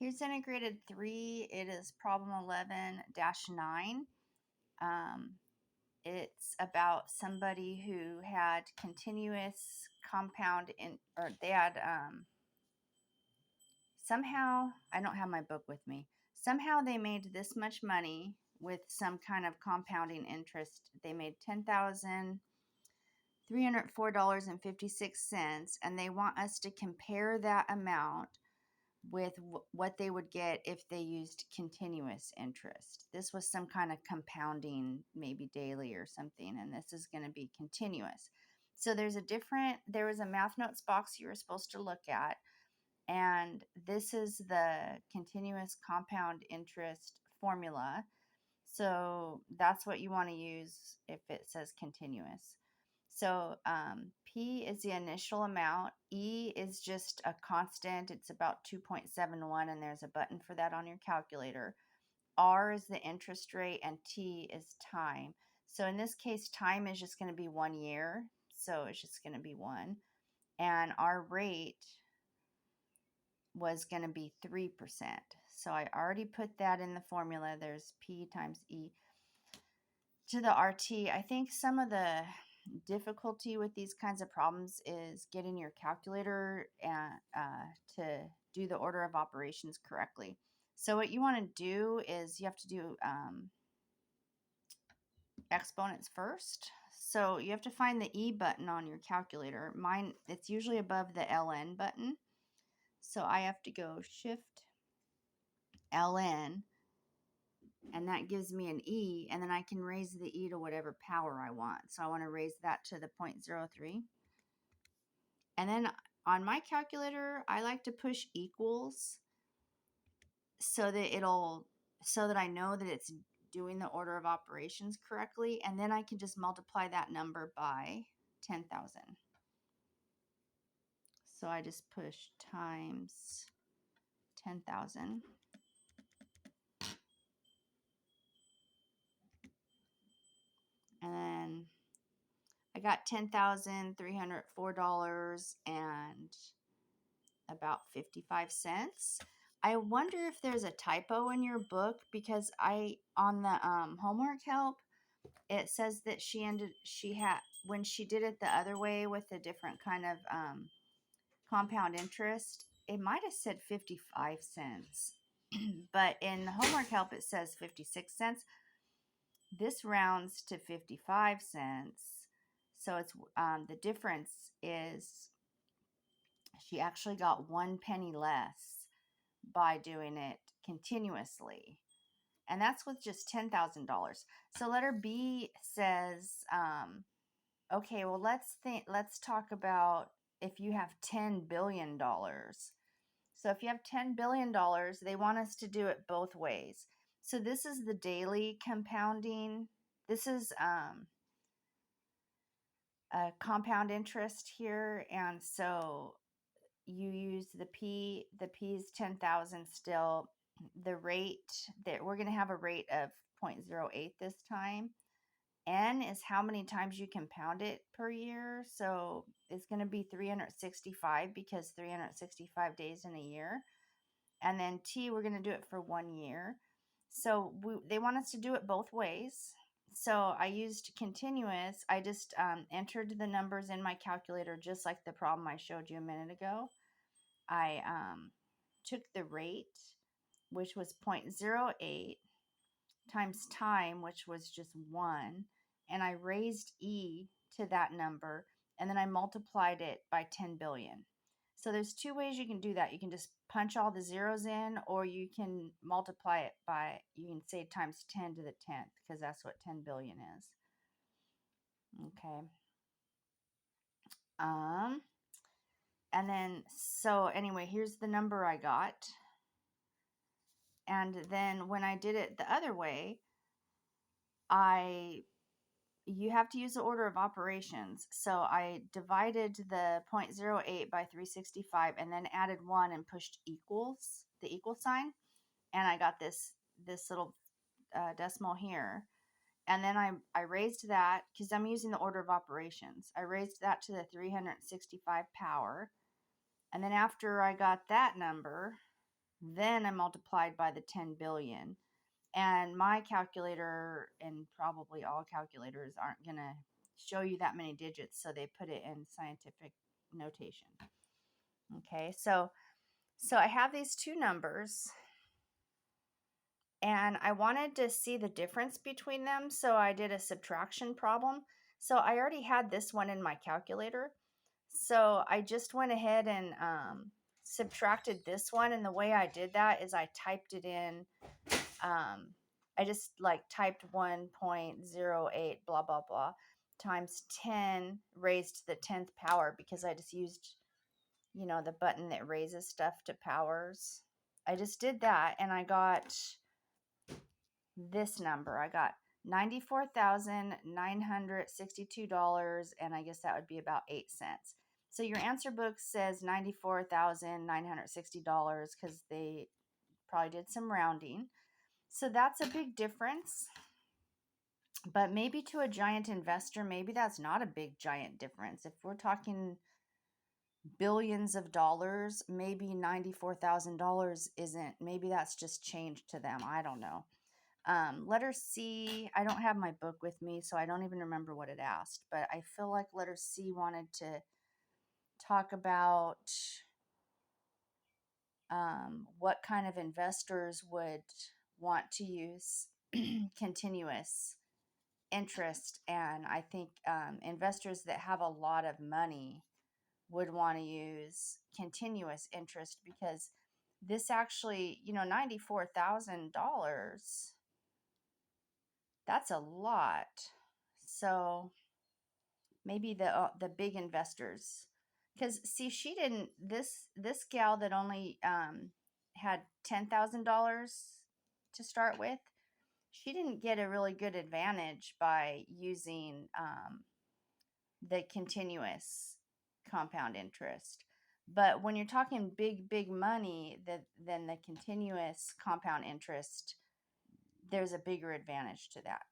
Here's integrated 3. It is problem 11-9. It's about somebody who had continuous compound or they had somehow, I don't have my book with me. Somehow they made this much money with some kind of compounding interest. They made $10,304.56, and they want us to compare that amount with what they would get if they used continuous interest. This was some kind of compounding, maybe daily or something, and this is going to be continuous. So there was a math notes box you were supposed to look at, and this is the continuous compound interest formula. So that's what you want to use if it says continuous. So P is the initial amount. E is just a constant. It's about 2.71, and there's a button for that on your calculator. R is the interest rate, and T is time. So in this case, time is just going to be 1 year. So it's just going to be 1. And our rate was going to be 3%. So I already put that in the formula. There's P times E to the RT. I think some of the difficulty with these kinds of problems is getting your calculator to do the order of operations correctly. So what you want to do is you have to do exponents first. So you have to find the E button on your calculator. Mine, it's usually above the LN button. So I have to go Shift LN, and that gives me an E, and then I can raise the E to whatever power I want. So I want to raise that to the 0.03. And then on my calculator, I like to push equals so that I know that it's doing the order of operations correctly, and then I can just multiply that number by 10,000. So I just push times 10,000. And then I got $10,304 and about 55 cents. I wonder if there's a typo in your book, because on the homework help, it says that when she did it the other way with a different kind of compound interest, it might have said 55 cents. But in the homework help, it says 56 cents. This rounds to 55 cents. So it's the difference is she actually got 1 penny less by doing it continuously. And that's with just $10,000. So letter B says, okay, well, let's talk about if you have $10 billion. So if you have $10 billion, they want us to do it both ways. So this is the daily compounding. This is a compound interest here. And so you use the P. The P is 10,000 still. The rate that we're going to have a rate of 0.08 this time. N is how many times you compound it per year. So it's going to be 365 because 365 days in a year. And then T, we're going to do it for 1 year. So they want us to do it both ways. So I used continuous. I just entered the numbers in my calculator just like the problem I showed you a minute ago. I took the rate, which was 0.08, times time, which was just 1, and I raised E to that number, and then I multiplied it by 10 billion. So there's 2 ways you can do that. You can just punch all the zeros in, or you can multiply it you can say times 10 to the 10th, because that's what 10 billion is. Okay. And then, so anyway, here's the number I got. And then when I did it the other way, you have to use the order of operations. So I divided the 0.08 by 365 and then added 1 and pushed the equal sign. And I got this little decimal here. And then I raised that, because I'm using the order of operations. I raised that to the 365 power. And then after I got that number, Then I multiplied by the 10 billion. And my calculator, and probably all calculators, aren't going to show you that many digits, so they put it in scientific notation. Okay, so I have these two numbers, and I wanted to see the difference between them, so I did a subtraction problem. So I already had this one in my calculator, so I just went ahead and subtracted this one, and the way I did that is I typed it in. I just like typed 1.08 blah blah blah times 10 raised to the 10th power, because I just used, the button that raises stuff to powers. I just did that, and I got this number. I got $94,962, and I guess that would be about 8 cents. So your answer book says $94,960 because they probably did some rounding. So that's a big difference. But maybe to a giant investor, maybe that's not a big giant difference. If we're talking billions of dollars, maybe $94,000 isn't. Maybe that's just change to them. I don't know. Letter C, I don't have my book with me, so I don't even remember what it asked, but I feel like letter C wanted to talk about what kind of investors would want to use continuous interest. And I think investors that have a lot of money would want to use continuous interest, because this actually, $94,000, that's a lot. So maybe the big investors, because see, she didn't, this gal that only had $10,000 to start with, she didn't get a really good advantage by using the continuous compound interest. But when you're talking big money, then the continuous compound interest, there's a bigger advantage to that.